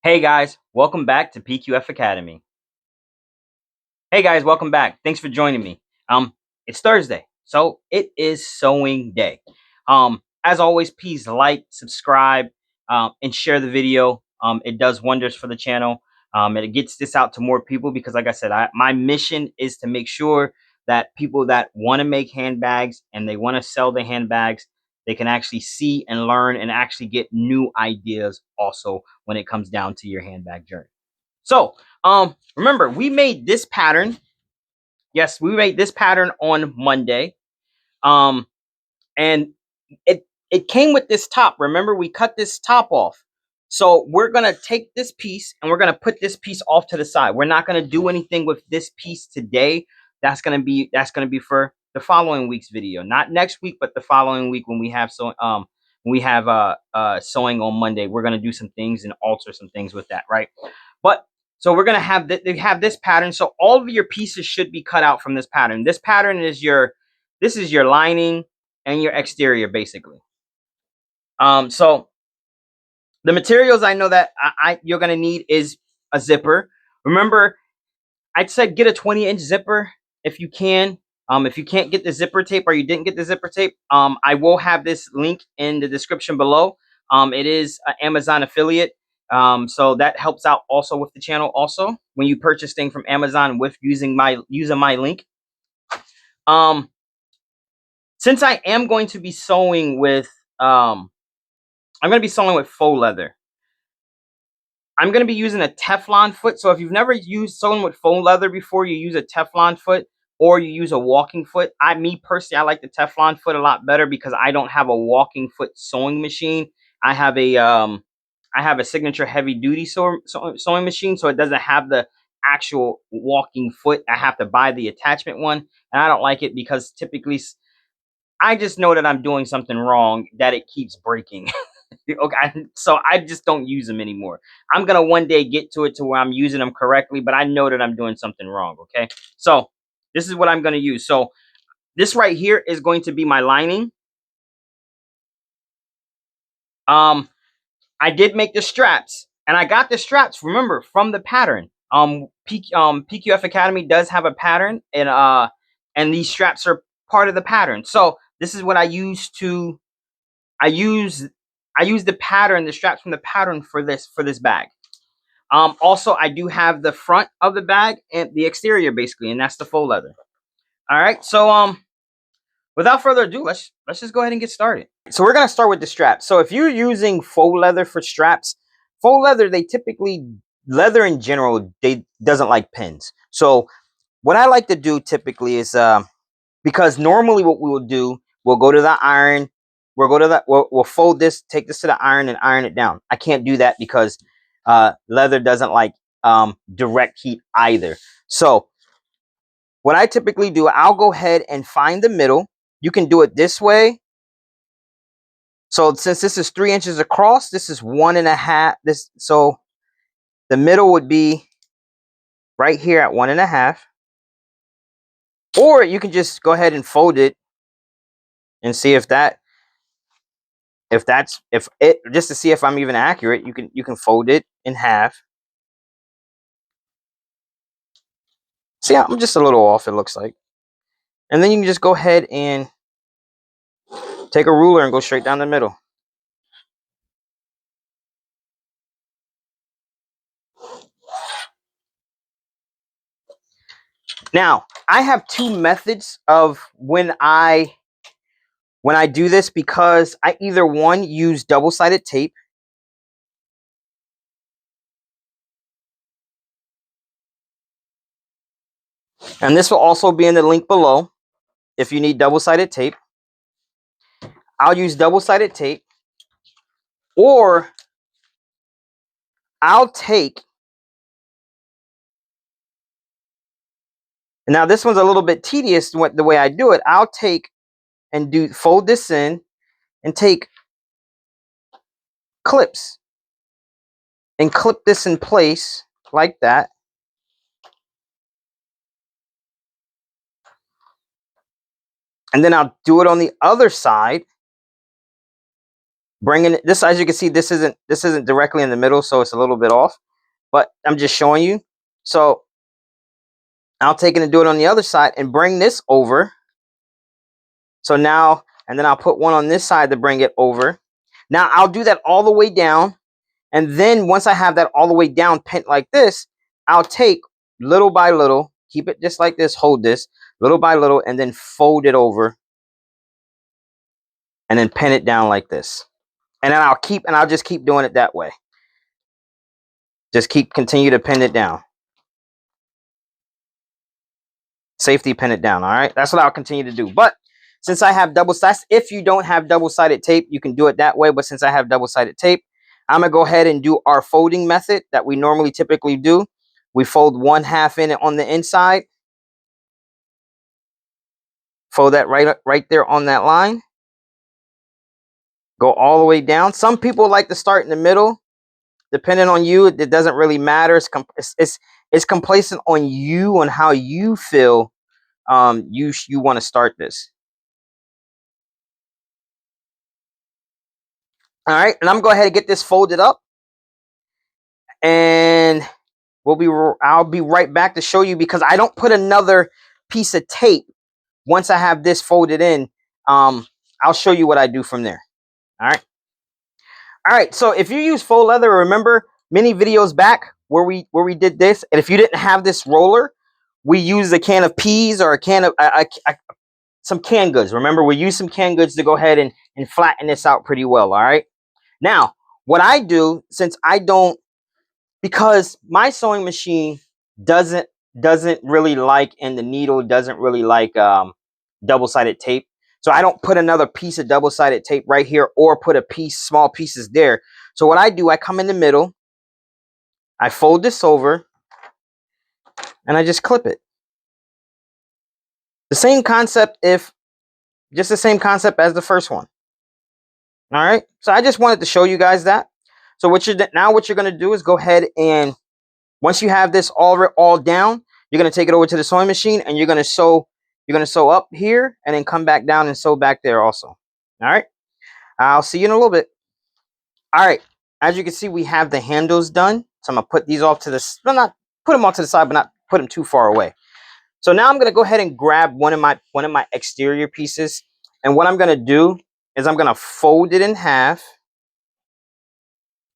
Hey guys, welcome back to PQF Academy. Hey guys, welcome back. Thanks for joining me. It's Thursday, so it is sewing day. As always, please like, subscribe, and share the video. It does wonders for the channel. And it gets this out to more people because, like I said, my mission is to make sure that people that want to make handbags and they want to sell the handbags, they can actually see and learn and actually get new ideas also when it comes down to your handbag journey. So, remember, we made this pattern. Yes, we made this pattern on Monday. Um, and it came with this top. Remember, we cut this top off. So we're gonna take this piece and we're gonna put this piece off to the side. We're not gonna do anything with this piece today. That's gonna be for the following week's video, not next week, but the following week when we have sewing on Monday. We're gonna do some things and alter some things with that, right? But so we're gonna have they have this pattern. So all of your pieces should be cut out from this pattern. This pattern is your lining and your exterior, basically. So the materials I know that you're gonna need is a zipper. Remember, I said get a 20-inch zipper if you can. If you can't get the zipper tape or you didn't get the zipper tape, I will have this link in the description below. It is an Amazon affiliate. So that helps out also with the channel. Also, when you purchase things from Amazon with using my link. Um, since I am going to be sewing with I'm going to be sewing with faux leather. I'm going to be using a Teflon foot. So if you've never used sewing with faux leather before, you use a Teflon foot or you use a walking foot. Me personally, I like the Teflon foot a lot better because I don't have a walking foot sewing machine. I have a signature heavy duty sewing machine, so it doesn't have the actual walking foot. I have to buy the attachment one, and I don't like it because typically I just know that I'm doing something wrong, that it keeps breaking. Okay, so I just don't use them anymore. I'm gonna one day get to it to where I'm using them correctly, but I know that I'm doing something wrong. Okay, so this is what I'm gonna use. So this right here is going to be my lining. Um, I did make the straps, and I got the straps. Remember, from the pattern. PQF Academy does have a pattern, and these straps are part of the pattern. So this is what I use to. I use the pattern, the straps from the pattern for this bag. Also, I do have the front of the bag and the exterior, basically, and that's the faux leather. All right, so without further ado, let's just go ahead and get started. So we're gonna start with the straps. So if you're using faux leather for straps, faux leather, they typically, leather in general, they doesn't like pins. So what I like to do typically is because normally what we will do, we'll go to the iron, we'll fold this, take this to the iron and iron it down. I can't do that because leather doesn't like direct heat either. So what I typically do, I'll go ahead and find the middle. You can do it this way. So since this is 3 inches across, this is 1.5. So the middle would be right here at 1.5. Or you can just go ahead and fold it and see if just to see if I'm even accurate. You can fold it in half. See, I'm just a little off, it looks like. And then you can just go ahead and take a ruler and go straight down the middle. Now, I have two methods of when I do this, because I either one use double-sided tape. And this will also be in the link below if you need double-sided tape. I'll use double-sided tape, or I'll take, now this one's a little bit tedious the way I do it. I'll take and fold this in and take clips and clip this in place like that. And then I'll do it on the other side Bringing it, this, as you can see, this isn't directly in the middle, so it's a little bit off. But I'm just showing you. So I'll take it and do it on the other side and bring this over. So now, and then I'll put one on this side to bring it over. Now I'll do that all the way down. And then once I have that all the way down pinned like this, I'll take little by little, keep it just like this, hold this little by little, and then fold it over and then pin it down like this. And then I'll just keep doing it that way. Just continue to pin it down. Safety pin it down. All right. That's what I'll continue to do. But since I have double-sided, if you don't have double-sided tape, you can do it that way. But since I have double-sided tape, I'm going to go ahead and do our folding method that we normally typically do. We fold 1/2 in it on the inside. Fold that right there on that line. Go all the way down. Some people like to start in the middle. Depending on you, it doesn't really matter. It's complacent on you, on how you feel you want to start this. All right, and I'm going to go ahead and get this folded up. And I'll be right back to show you, because I don't put another piece of tape once I have this folded in. I'll show you what I do from there. All right, so if you use faux leather, remember many videos back where we did this, and if you didn't have this roller, we used a can of peas or a can of some canned goods. Remember, we use some canned goods to go ahead and flatten this out pretty well. All right, now what I do, since I don't, because my sewing machine doesn't really like, and the needle doesn't really like double-sided tape. So I don't put another piece of double-sided tape right here, or put small pieces there. So what I do, I come in the middle, I fold this over, and I just clip it. The same concept, just the same concept as the first one. All right. So I just wanted to show you guys that. So what you're going to do is go ahead and, once you have this all down, you're going to take it over to the sewing machine, and you're going to sew up here, and then come back down and sew back there also. All right. I'll see you in a little bit. All right. As you can see, we have the handles done. So I'm going to put these off to the, well, not put them off to the side, but not put them too far away. So now I'm going to go ahead and grab one of my exterior pieces. And what I'm going to do is I'm going to fold it in half,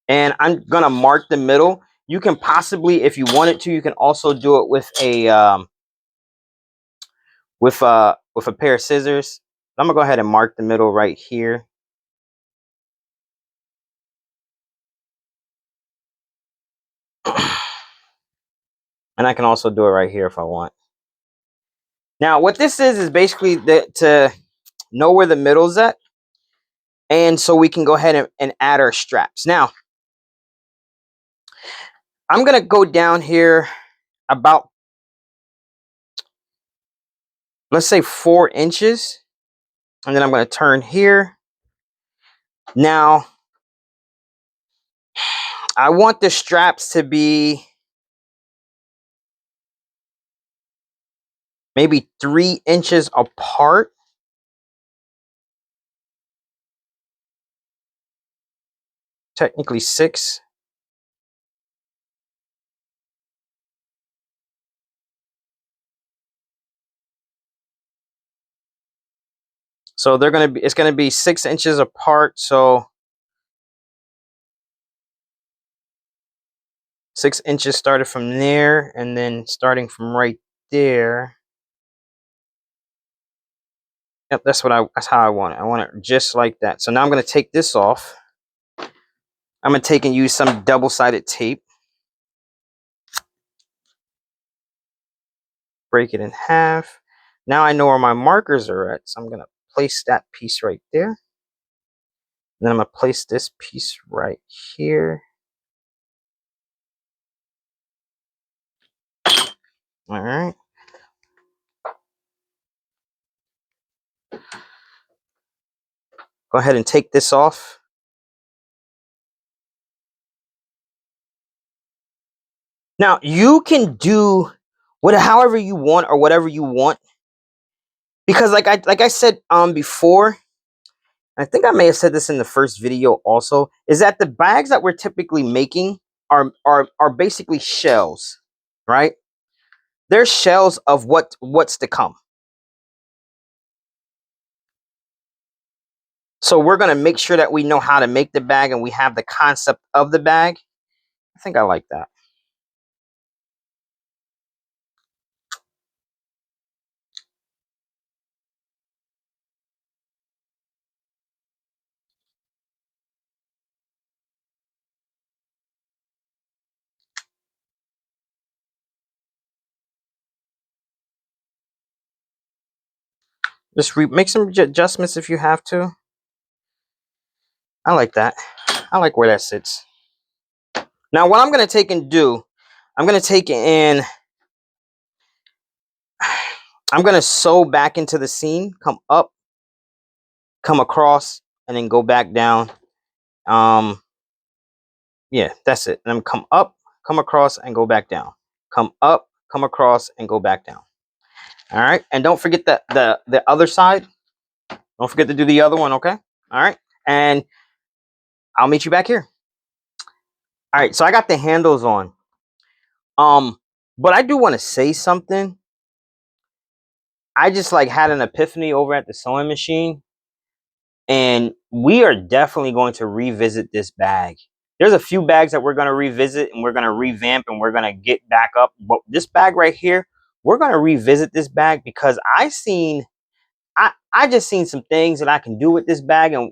and I'm going to mark the middle. You can possibly, if you wanted to, you can also do it with a pair of scissors. I'm gonna go ahead and mark the middle right here. And I can also do it right here if I want. Now, what this is basically to know where the middle's at, and so we can go ahead and add our straps. Now, I'm gonna go down here about, let's say, 4 inches, and then I'm gonna turn here. Now, I want the straps to be maybe 3 inches apart. Technically 6. So it's gonna be 6 inches apart. So 6 inches started from there, and then starting from right there. Yep, that's how I want it. I want it just like that. So now I'm gonna take this off. I'm gonna take and use some double-sided tape. Break it in half. Now I know where my markers are at, so I'm gonna place that piece right there. And then I'm gonna place this piece right here. All right. Go ahead and take this off. Now you can do however you want, or whatever you want, because like I said before, I think I may have said this in the first video also, is that the bags that we're typically making are basically shells, right? They're shells of what's to come. So we're going to make sure that we know how to make the bag and we have the concept of the bag. I think I like that. Just make some adjustments if you have to. I like that. I like where that sits. Now, what I'm going to take and do, I'm going to take it in. I'm going to sew back into the seam, come up, come across, and then go back down. Yeah, that's it. And then come up, come across, and go back down. Come up, come across, and go back down. All right. And don't forget the other side. Don't forget to do the other one, okay? All right. And I'll meet you back here. All right, so I got the handles on. But I do want to say something. I just like had an epiphany over at the sewing machine, and we are definitely going to revisit this bag. There's a few bags that we're going to revisit and we're going to revamp and we're going to get back up. But this bag right here, we're going to revisit this bag because I just seen some things that I can do with this bag. And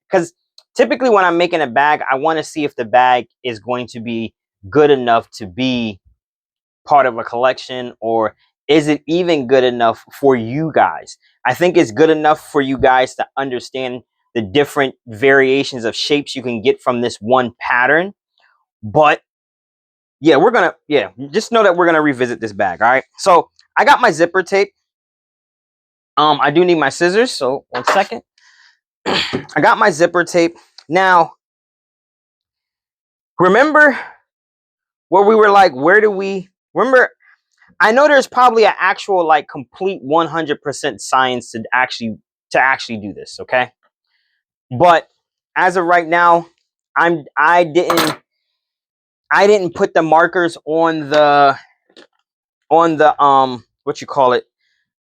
because typically when I'm making a bag, I want to see if the bag is going to be good enough to be part of a collection, or is it even good enough for you guys? I think it's good enough for you guys to understand the different variations of shapes you can get from this one pattern. But yeah, just know that we're gonna revisit this bag. All right, so I got my zipper tape. I do need my scissors, so 1 second. I got my zipper tape. Now, remember where we were like, where do we remember? I know there's probably an actual like complete 100% science to actually do this, okay? But as of right now, I didn't put the markers on the what you call it,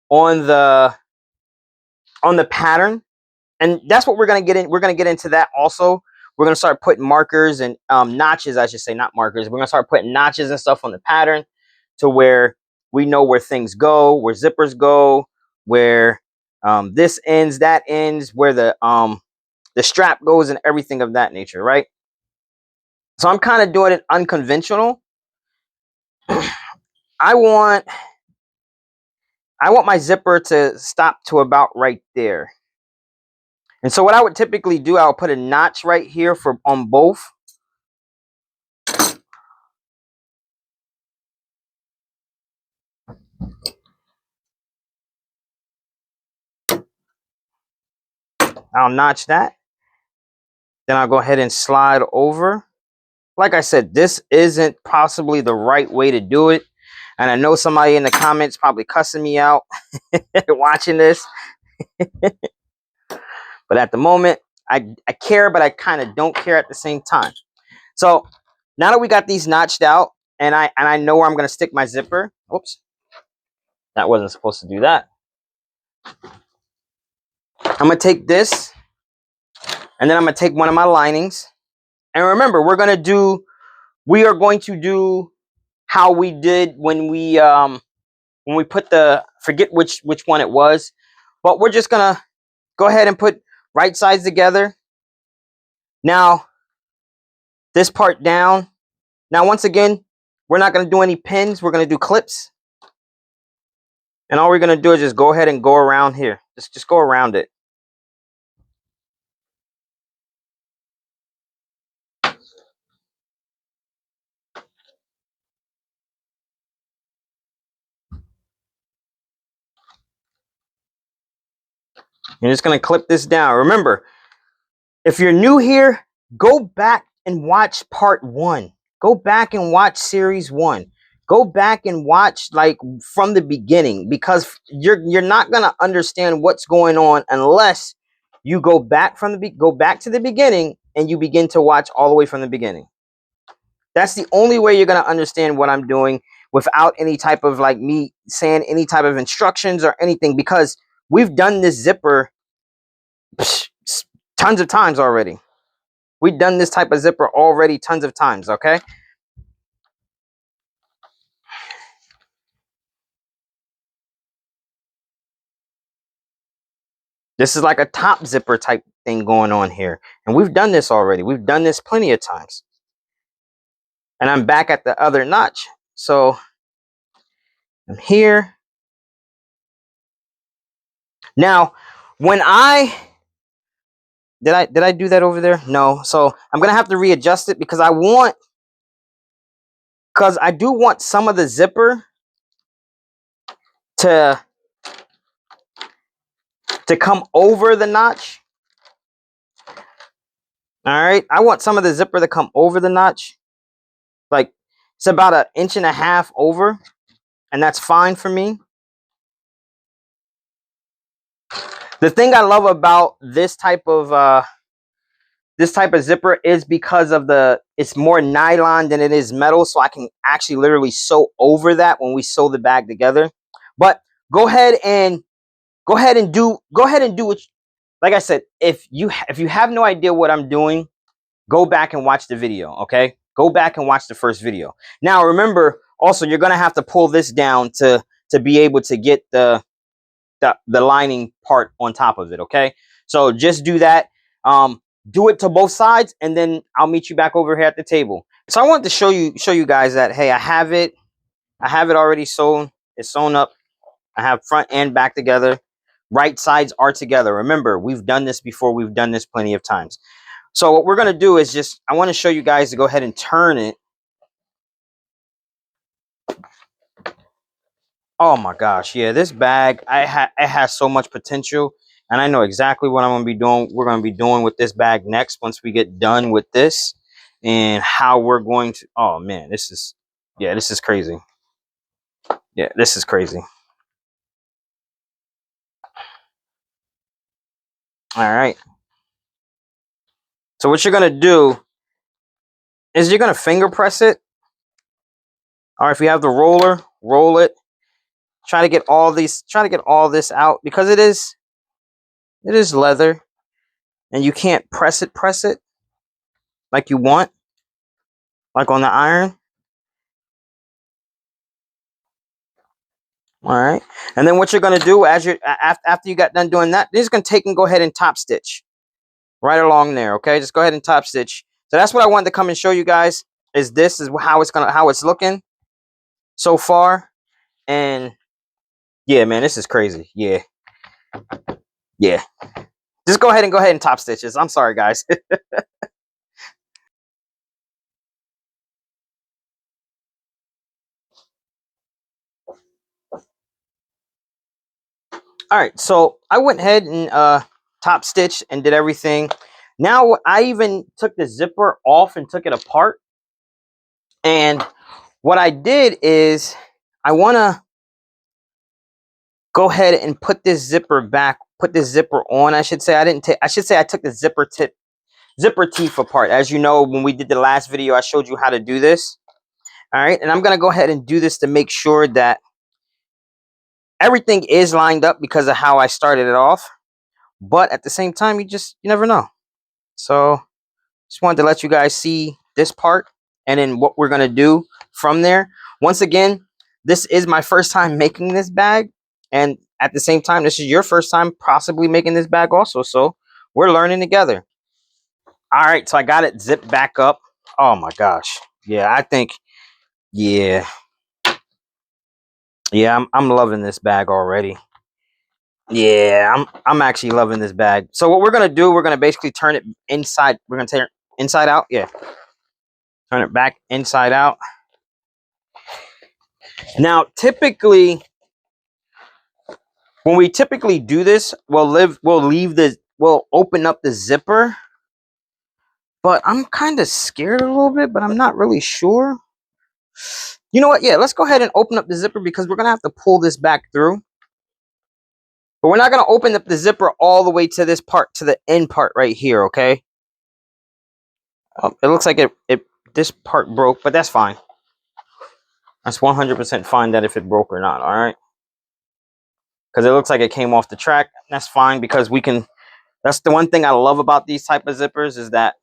on the pattern. And that's what we're going to get in. We're going to get into that also. We're going to start putting markers and notches, I should say, not markers. We're going to start putting notches and stuff on the pattern to where we know where things go, where zippers go, where this ends, that ends, where the strap goes, and everything of that nature, right? So I'm kind of doing it unconventional. I want my zipper to stop to about right there. And so what I would typically do, I'll put a notch right here on both. I'll notch that. Then I'll go ahead and slide over. Like I said, this isn't possibly the right way to do it. And I know somebody in the comments probably cussing me out watching this. But at the moment, I care, but I kind of don't care at the same time. So now that we got these notched out, and I know where I'm going to stick my zipper. Oops. That wasn't supposed to do that. I'm going to take this, and then I'm going to take one of my linings. And remember, we are going to do how we did when we put forget which one it was, but we're just going to go ahead and put right sides together. Now, this part down. Now, once again, we're not going to do any pins. We're going to do clips. And all we're going to do is just go ahead and go around here. Just go around it. You're just going to clip this down. Remember, if you're new here, go back and watch part 1. Go back and watch series 1. Go back and watch like from the beginning, because you're not going to understand what's going on unless you go back to the beginning and you begin to watch all the way from the beginning. That's the only way you're going to understand what I'm doing without any type of like me saying any type of instructions or anything, because we've done this zipper tons of times already. We've done this type of zipper already tons of times, okay? This is like a top zipper type thing going on here. And we've done this already. We've done this plenty of times. And I'm back at the other notch. So I'm here. Now, when did I do that over there? No. So I'm going to have to readjust it because I do want some of the zipper to come over the notch. All right. I want some of the zipper to come over the notch. Like it's about 1.5 inches over. And that's fine for me. The thing I love about this type of zipper is because of it's more nylon than it is metal, so I can actually literally sew over that when we sew the bag together. But go ahead and do what, like I said, if you have no idea what I'm doing, go back and watch the video, okay? Go back and watch the first video. Now remember, also you're gonna have to pull this down to be able to get the lining part on top of it, okay? So just do that. Do it to both sides, and then I'll meet you back over here at the table. So I wanted to show you guys that, hey, I have it already sewn. It's sewn up. I have front and back together. Right sides are together. Remember, we've done this before. We've done this plenty of times. So what we're gonna do is I want to show you guys to go ahead and turn it. Oh my gosh, yeah, this bag, it has so much potential, and I know exactly what I'm gonna be doing. We're gonna be doing with this bag next once we get done with this, and how we're going to. Oh man, this is crazy. Yeah, this is crazy. All right. So what you're gonna do is you're gonna finger press it, or if you have the roller, roll it. Try to get all this out because it is leather, and you can't press it like you want, like on the iron. All right, and then what you're gonna do after you got done doing that, you're just gonna take and go ahead and top stitch right along there. Okay, just go ahead and top stitch. So that's what I wanted to come and show you guys. This is how it's looking so far, and yeah, man, this is crazy. Yeah. Just go ahead and top stitches. I'm sorry, guys. All right, so I went ahead and top stitched and did everything. Now I even took the zipper off and took it apart. And what I did is I want to go ahead and put this zipper back, put this zipper on. I should say I took the zipper teeth apart. As you know, when we did the last video, I showed you how to do this. All right, and I'm going to go ahead and do this to make sure that everything is lined up because of how I started it off. But at the same time, you never know. So just wanted to let you guys see this part and then what we're going to do from there. Once again, this is my first time making this bag. And at the same time, this is your first time possibly making this bag also. So we're learning together. All right, so I got it zipped back up. Oh my gosh. Yeah, I think, yeah. Yeah, I'm loving this bag already. Yeah, I'm actually loving this bag. So what we're gonna do, we're gonna basically turn it inside. We're gonna turn it inside out. Yeah, turn it back inside out. Now, typically, when we typically do this, we'll open up the zipper. But I'm kind of scared a little bit, but I'm not really sure. You know what? Yeah, let's go ahead and open up the zipper because we're gonna have to pull this back through. But we're not going to open up the zipper all the way to this part, to the end part right here, okay? It looks like this part broke, but that's fine. That's 100% fine that if it broke or not, all right? Because it looks like it came off the track. That's fine because we can, that's the one thing I love about these type of zippers is that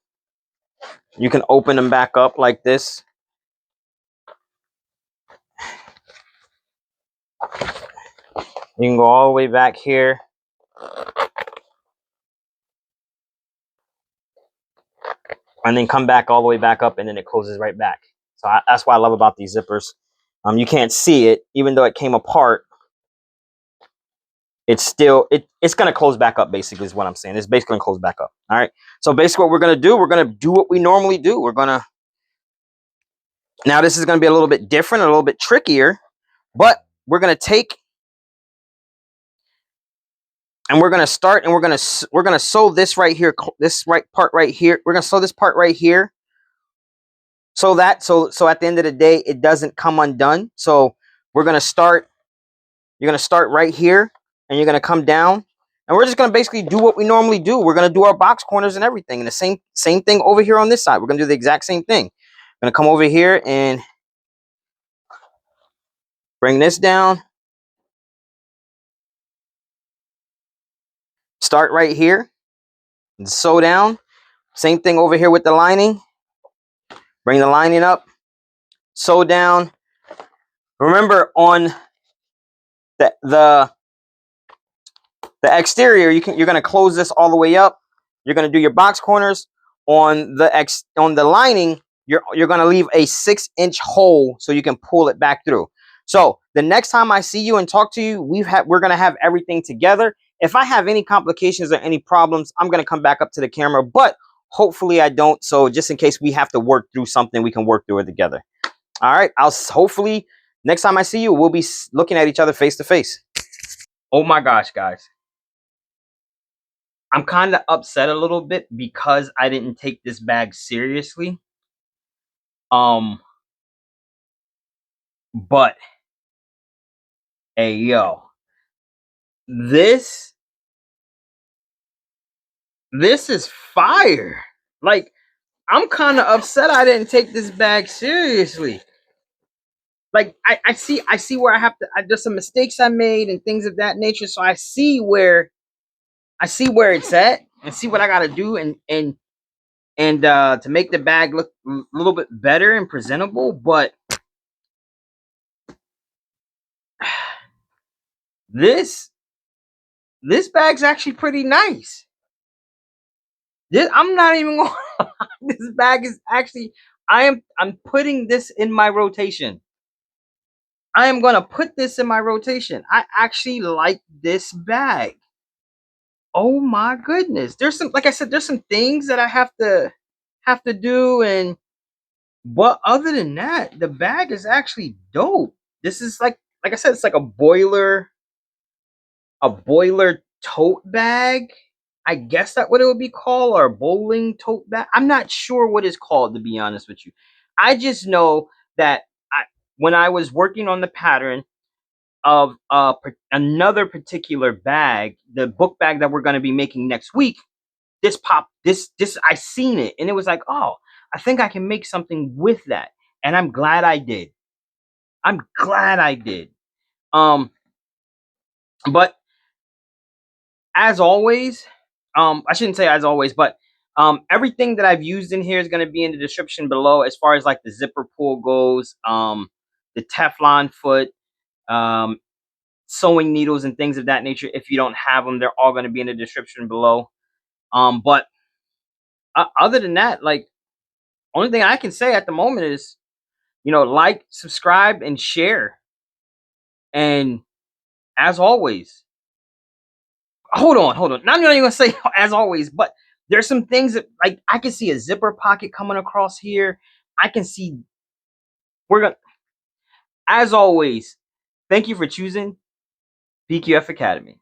you can open them back up like this. You can go all the way back here. And then come back all the way back up, and then it closes right back. So that's what I love about these zippers. You can't see it, even though it came apart. It's still, it's going to close back up, basically, is what I'm saying. It's basically going to close back up. All right. So basically what we're going to do what we normally do. Now this is going to be a little bit different, a little bit trickier, but we're going to take, and we're going to start, and we're going to sew this right here, this part right here. We're going to sew this part right here. So at the end of the day, it doesn't come undone. So we're going to start, you're going to start right here, and you're going to come down, and we're just going to basically do what we normally do. We're going to do our box corners and everything, and the same thing over here on this side. We're going to do the exact same thing. I'm going to come over here and bring this down. Start right here and sew down. Same thing over here with the lining. Bring the lining up, sew down. Remember, on the exterior, you're going to close this all the way up. You're going to do your box corners. On the lining, you're going to leave a 6-inch hole so you can pull it back through. So the next time I see you and talk to you, we're going to have everything together. If I have any complications or any problems, I'm going to come back up to the camera, but hopefully I don't. So just in case we have to work through something, we can work through it together. All right. Hopefully next time I see you, we'll be looking at each other face to face. Oh my gosh, guys. I'm kind of upset a little bit because I didn't take this bag seriously. But hey, yo, this is fire. Like, I'm kind of upset I didn't take this bag seriously. Like, I see where there's some mistakes I made and things of that nature. So I see where it's at and see what I got to do and to make the bag look a little bit better and presentable. But this bag's actually pretty nice. I'm not even going. This bag is actually. I'm putting this in my rotation. I am gonna put this in my rotation. I actually like this bag. Oh my goodness! There's some, like I said, there's some things that I have to do, but other than that, the bag is actually dope. This is like I said, it's like a boiler tote bag. I guess that's what it would be called, or a bowling tote bag. I'm not sure what it's called, to be honest with you. I just know that when I was working on the pattern of another particular bag, the book bag that we're going to be making next week, this I seen it, and it was like, oh, I think I can make something with that, and I'm glad I did. But as always, I shouldn't say as always, but everything that I've used in here is going to be in the description below, as far as like the zipper pull goes, the Teflon foot, sewing needles and things of that nature. If you don't have them, they're all going to be in the description below. But other than that, like, only thing I can say at the moment is, like, subscribe, and share. And as always, hold on. Now I'm not even gonna say as always, but there's some things that, like, I can see a zipper pocket coming across here. I can see as always, thank you for choosing BQF Academy.